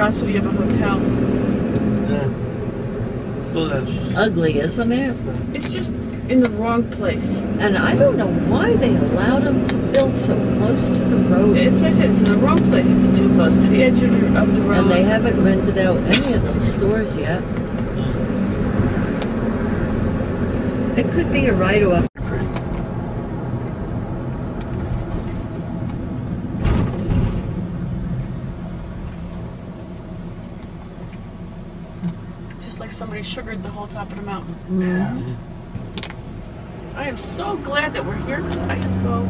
monstrosity of a hotel. Yeah. Well, that's It's ugly, isn't it? It's just in the wrong place. And I don't know why they allowed them to build so close to the road. It's what I said, it's in the wrong place. It's too close to the edge of the road. And they haven't rented out any of those stores yet. It could be a write-off. pretty. Just like somebody sugared the whole top of the mountain. Mm. I am so glad that we're here because I have to go